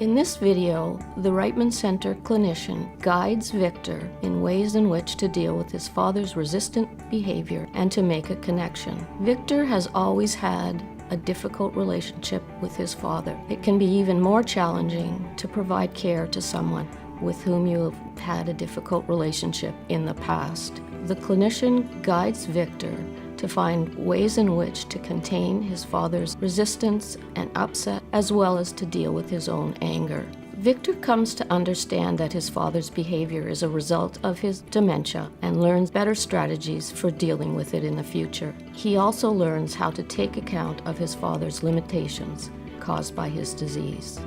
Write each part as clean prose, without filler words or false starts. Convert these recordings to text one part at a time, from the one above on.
In this video, the Reitman Center clinician guides Victor in ways in which to deal with his father's resistant behavior and to make a connection. Victor has always had a difficult relationship with his father. It can be even more challenging to provide care to someone with whom you have had a difficult relationship in the past. The clinician guides Victor to find ways in which to contain his father's resistance and upset, as well as to deal with his own anger. Victor comes to understand that his father's behavior is a result of his dementia and learns better strategies for dealing with it in the future. He also learns how to take account of his father's limitations caused by his disease.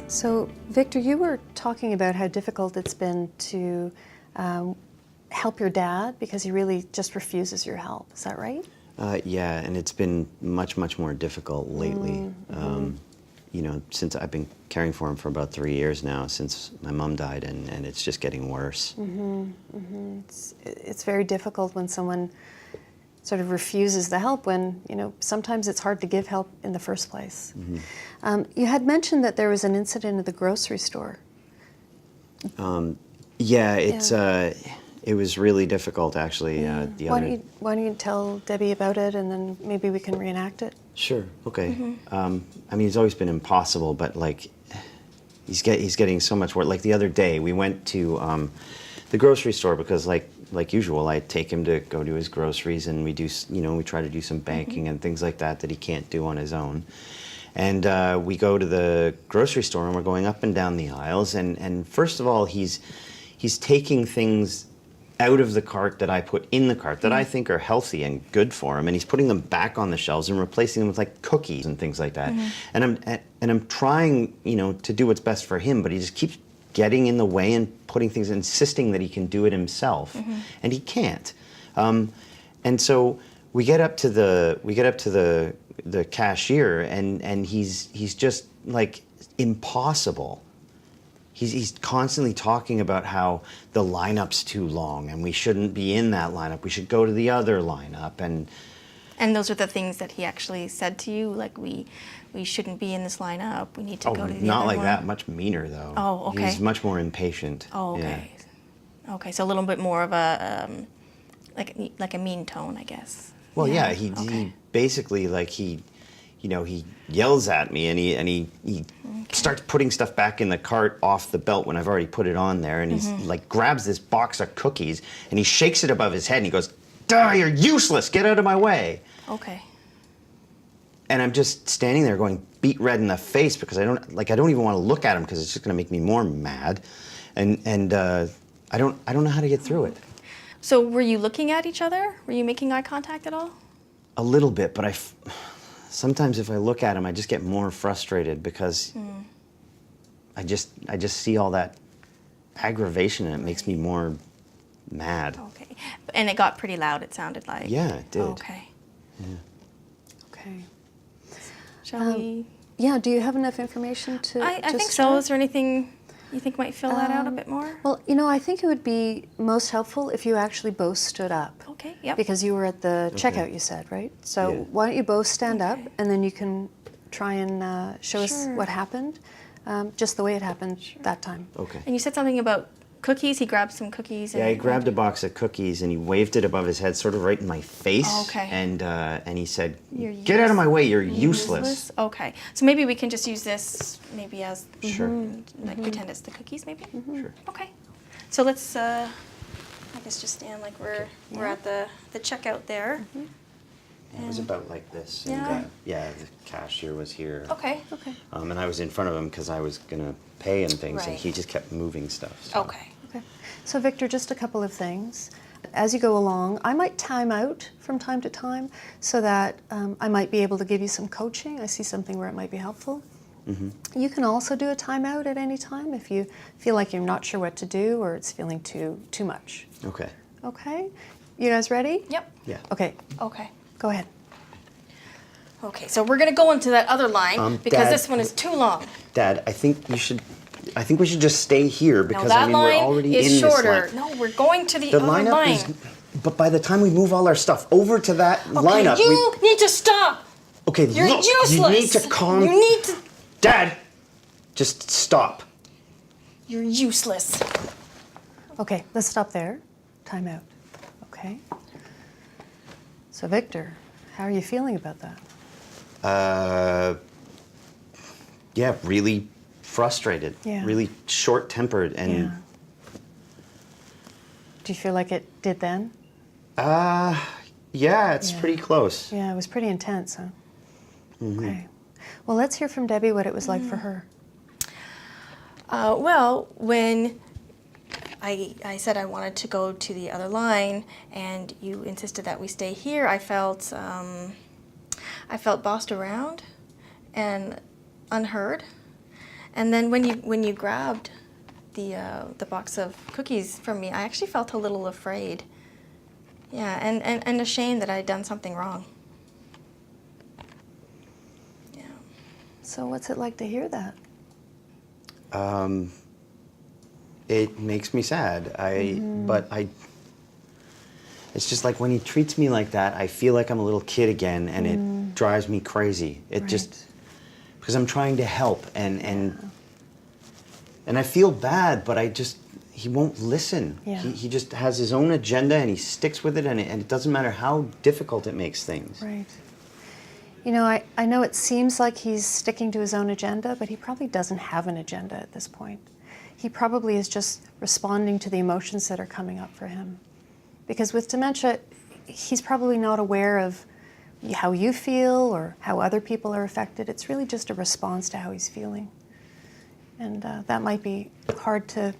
So, Victor, you were talking about how difficult it's been to help your dad because he really just refuses your help. Is that right? Yeah, and it's been much more difficult lately. You know, since I've been caring for him for about 3 years now, since my mom died, and it's just getting worse. It's very difficult when someone sort of refuses the help when, you know, sometimes it's hard to give help in the first place. You had mentioned that there was an incident at the grocery store. Yeah, it was really difficult, actually. Why don't you tell Debbie about it, and then maybe we can reenact it? Sure. Okay. I mean, it's always been impossible, but like, he's getting so much worse. Like the other day, we went to the grocery store because, like usual, I take him to go do his groceries, and we do, you know, we try to do some banking and things like that he can't do on his own. And we go to the grocery store, and we're going up and down the aisles, and first of all, he's taking things out of the cart that I put in the cart that I think are healthy and good for him, and he's putting them back on the shelves and replacing them with like cookies and things like that. And I'm trying, you know, to do what's best for him, but he just keeps getting in the way and putting things, insisting that he can do it himself, and he can't. And so we get up to the cashier, and he's just like impossible. He's constantly talking about how the lineup's too long and we shouldn't be in that lineup. We should go to the other lineup. And those are the things that he actually said to you, like we shouldn't be in this lineup. We need to go to the other one. Not like that. Much meaner though. Oh, okay. He's much more impatient. Oh, okay. Yeah. Okay, so a little bit more of a like a mean tone, I guess. Well, yeah. He basically he yells at me, and he starts putting stuff back in the cart off the belt when I've already put it on there, and he's like grabs this box of cookies and he shakes it above his head and he goes, "Duh, you're useless, get out of my way." Okay. And I'm just standing there going beet red in the face because I don't even want to look at him because it's just going to make me more mad, and I don't know how to get through it. So were you looking at each other? Were you making eye contact at all? A little bit, but sometimes if I look at him, I just get more frustrated because I just see all that aggravation, and it makes me more mad. Okay. And it got pretty loud, it sounded like. Yeah, it did. Okay. Yeah. Okay. Shall we? Yeah, do you have enough information to I think so. start? Is there anything you think might fill that out a bit more? Well, you know, I think it would be most helpful if you actually both stood up. Okay, yep. Because you were at the checkout, you said, right? So why don't you both stand up, and then you can try and show us what happened, just the way it happened that time. Okay. And you said something about cookies. He grabbed some cookies. Yeah, he grabbed a box of cookies and he waved it above his head, sort of right in my face. Oh, okay. And he said, "Get out of my way! You're useless." Okay. So maybe we can just use this maybe as like pretend it's the cookies, maybe. Sure. Okay. So let's I guess just stand like we're at the checkout there. It was about like this. Yeah. And, the cashier was here. Okay. Okay. And I was in front of him because I was gonna pay and things, and Right. he just kept moving stuff. So. Okay. Okay. So, Victor, just a couple of things. As you go along, I might time out from time to time so that I might be able to give you some coaching. I see something where it might be helpful. You can also do a timeout at any time if you feel like you're not sure what to do or it's feeling too much. Okay. Okay? You guys ready? Yep. Yeah. Okay. Okay. Go ahead. Okay, so we're going to go into that other line because Dad, this one is too long. Dad, I think we should just stay here because Now that we're line already is in shorter. this line. No, we're going to the The other lineup line. is, but by the time we move all our stuff over to that lineup, You need to stop. Okay, You're look, useless. you need to calm... You need to... Dad, just stop. You're useless. Okay, let's stop there. Time out. Okay. So Victor, how are you feeling about that? Yeah, really frustrated. Yeah. Really short-tempered and... Yeah. Do you feel like it did then? Yeah, it's Yeah. pretty close. Yeah, it was pretty intense, huh? Mm-hmm. Okay. Well, let's hear from Debbie what it was like for her. Well, when I said I wanted to go to the other line, and you insisted that we stay here, I felt bossed around and unheard. And then when you grabbed the box of cookies from me, I actually felt a little afraid. Yeah, and ashamed that I had done something wrong. Yeah. So what's it like to hear that? It makes me sad. It's just like when he treats me like that, I feel like I'm a little kid again, and it drives me crazy. It Right. just, because I'm trying to help, and I feel bad, but he won't listen. Yeah. He just has his own agenda, and he sticks with it, and it doesn't matter how difficult it makes things. Right. You know, I know it seems like he's sticking to his own agenda, but he probably doesn't have an agenda at this point. He probably is just responding to the emotions that are coming up for him. Because with dementia, he's probably not aware of how you feel or how other people are affected. It's really just a response to how he's feeling. And that might be hard to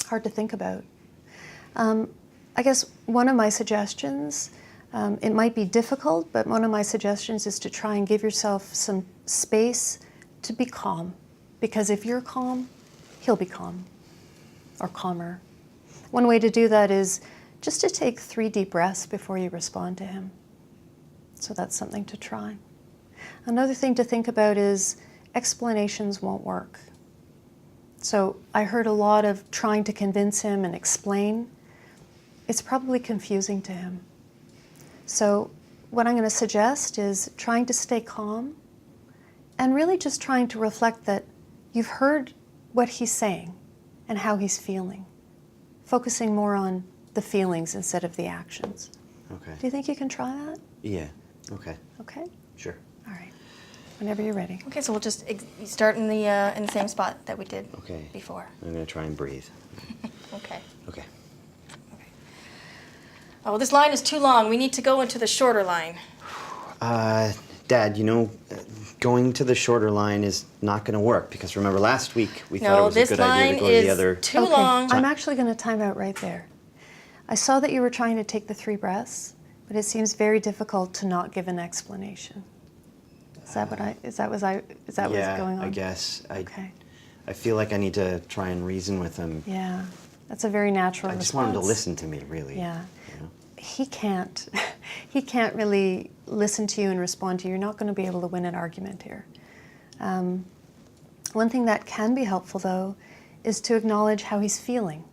think about. I guess one of my suggestions, it might be difficult, but one of my suggestions is to try and give yourself some space to be calm. Because if you're calm, he'll be calm or calmer. One way to do that is just to take 3 deep breaths before you respond to him. So that's something to try. Another thing to think about is explanations won't work. So I heard a lot of trying to convince him and explain. It's probably confusing to him. So what I'm going to suggest is trying to stay calm and really just trying to reflect that you've heard what he's saying and how he's feeling, focusing more on the feelings instead of the actions. Okay. Do you think you can try that? Yeah. Okay. Okay? Sure. All right. Whenever you're ready. Okay, so we'll just start in the same spot that we did Okay. before. I'm gonna try and breathe. Okay. Okay. Oh, this line is too long. We need to go into the shorter line. Dad, going to the shorter line is not going to work because remember last week we thought it No, was a this good idea to go line to the is other. too long. I'm actually going to time out right there. I saw that you were trying to take the 3 breaths, but it seems very difficult to not give an explanation. Is that what's going on? I guess. Okay. I feel like I need to try and reason with him. Yeah, that's a very natural I response. just want him to listen to me, really. Yeah. You know? He can't. He can't really listen to you and respond to you. You're not going to be able to win an argument here. One thing that can be helpful, though, is to acknowledge how he's feeling.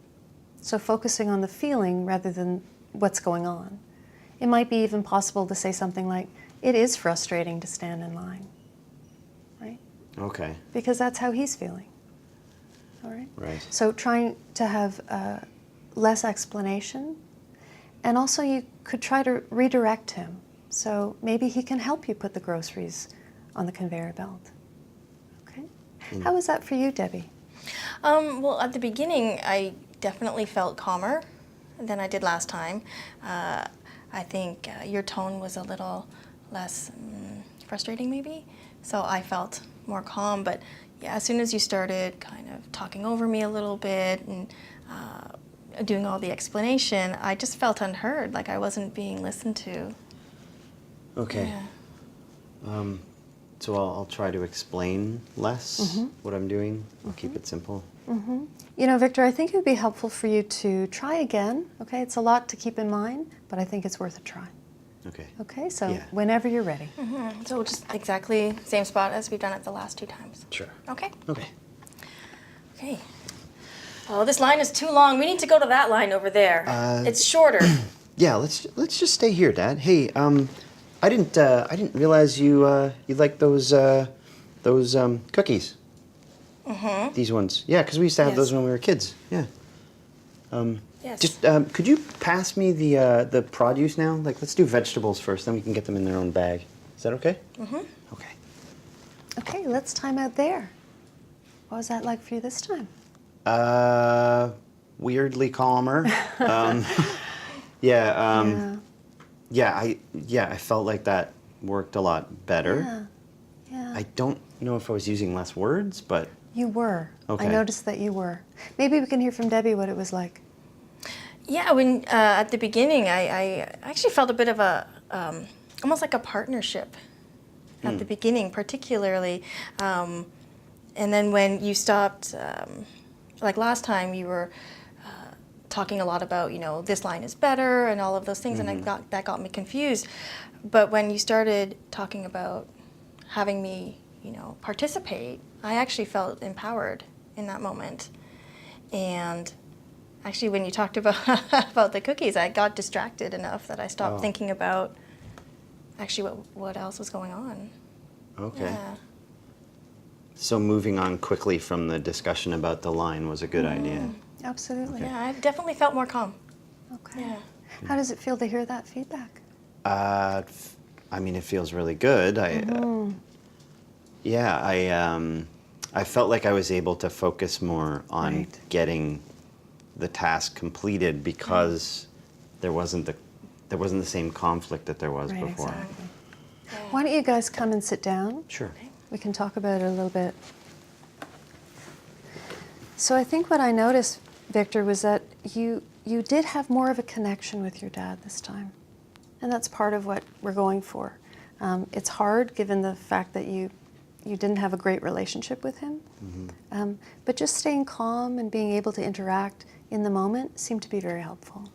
So focusing on the feeling rather than what's going on. It might be even possible to say something like, "It is frustrating to stand in line," right? Okay. Because that's how he's feeling. All right? Right. So trying to have less explanation. And also you could try to redirect him. So maybe he can help you put the groceries on the conveyor belt. Okay? How was that for you, Debbie? Well, at the beginning, I definitely felt calmer than I did last time. I think your tone was a little less frustrating, maybe. So I felt more calm. But yeah, as soon as you started kind of talking over me a little bit and doing all the explanation, I just felt unheard, like I wasn't being listened to. Okay. Yeah. So I'll try to explain less what I'm doing. I'll keep it simple. You know, Victor, I think it would be helpful for you to try again. Okay, it's a lot to keep in mind, but I think it's worth a try. Okay. Okay, so Yeah. whenever you're ready. So just exactly same spot as we've done it the last 2 times. Sure. Okay. Okay. Okay. Oh, this line is too long. We need to go to that line over there. It's shorter. Yeah, let's just stay here, Dad. Hey, I didn't realize you like those cookies. Mm-hmm. These ones. Yeah, because we used to have Yes. those when we were kids. Yeah. Yes. Just could you pass me the produce now? Like, let's do vegetables first, then we can get them in their own bag. Is that okay? Mm-hmm. Okay. Okay, let's time out there. What was that like for you this time? Weirdly calmer. Yeah. I felt like that worked a lot better. Yeah. I don't know if I was using less words, but You were. Okay. I noticed that you were. Maybe we can hear from Debbie what it was like. Yeah, when at the beginning, I actually felt a bit of a almost like a partnership at the beginning, particularly, and then when you stopped, like last time, you were talking a lot about this line is better and all of those things, and that got me confused. But when you started talking about having me, participate, I actually felt empowered in that moment, and. Actually, when you talked about about the cookies, I got distracted enough that I stopped thinking about actually what else was going on. okay. Yeah. So moving on quickly from the discussion about the line was a good idea. Absolutely. Yeah, I definitely felt more calm. Okay. Yeah. How does it feel to hear that feedback? I mean, it feels really good. I felt like I was able to focus more on Right. getting the task completed because there wasn't the same conflict that there was Right, before. exactly. Why don't you guys come and sit down? Sure. We can talk about it a little bit. So I think what I noticed, Victor, was that you did have more of a connection with your dad this time. And that's part of what we're going for. It's hard given the fact that you didn't have a great relationship with him. But just staying calm and being able to interact in the moment seemed to be very helpful.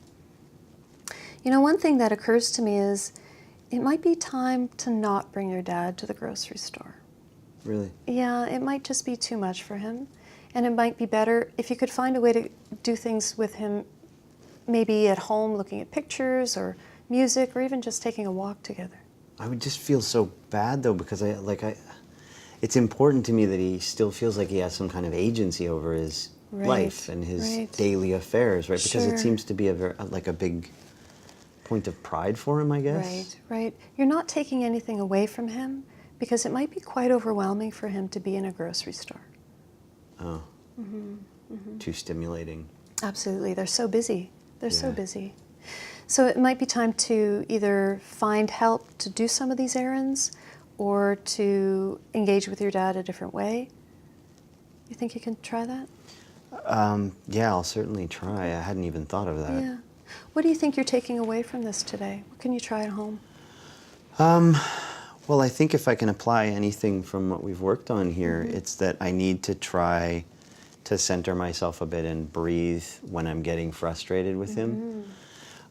One thing that occurs to me is it might be time to not bring your dad to the grocery store. Really? Yeah, it might just be too much for him. And it might be better if you could find a way to do things with him, maybe at home looking at pictures or music or even just taking a walk together. I would just feel so bad though because it's important to me that he still feels like he has some kind of agency over his life and his daily affairs, right? Because Sure. it seems to be a big point of pride for him, I guess. Right. You're not taking anything away from him because it might be quite overwhelming for him to be in a grocery store. Oh. Too stimulating. Absolutely. They're so busy. They're so Yeah. busy. So it might be time to either find help to do some of these errands or to engage with your dad a different way. You think you can try that? Yeah, I'll certainly try. I hadn't even thought of that. Yeah. What do you think you're taking away from this today? What can you try at home? Well, I think if I can apply anything from what we've worked on here, it's that I need to try to center myself a bit and breathe when I'm getting frustrated with him.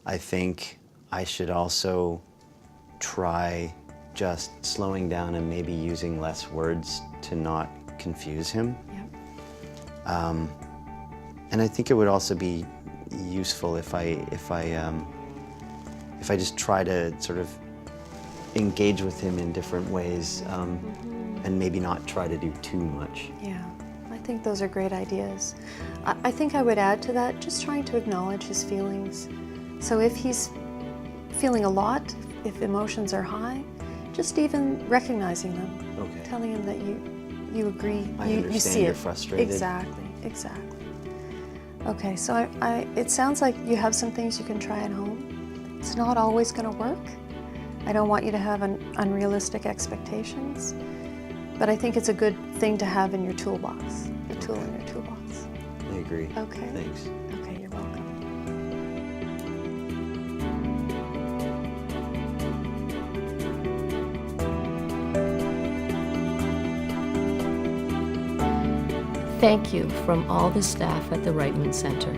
I think I should also try just slowing down and maybe using less words to not confuse him. Yep. And I think it would also be useful if I just try to sort of engage with him in different ways and maybe not try to do too much. Yeah. I think those are great ideas. I think I would add to that just trying to acknowledge his feelings. So if he's feeling a lot, if emotions are high, just even recognizing them. Okay. Telling him that you agree, I you understand see you're it. frustrated. Exactly. Okay, so it sounds like you have some things you can try at home. It's not always going to work. I don't want you to have unrealistic expectations, but I think it's a good thing to have in your toolbox, a tool in your toolbox. I agree. Okay. Thanks. Okay, you're welcome. Thank you from all the staff at the Reitman Center.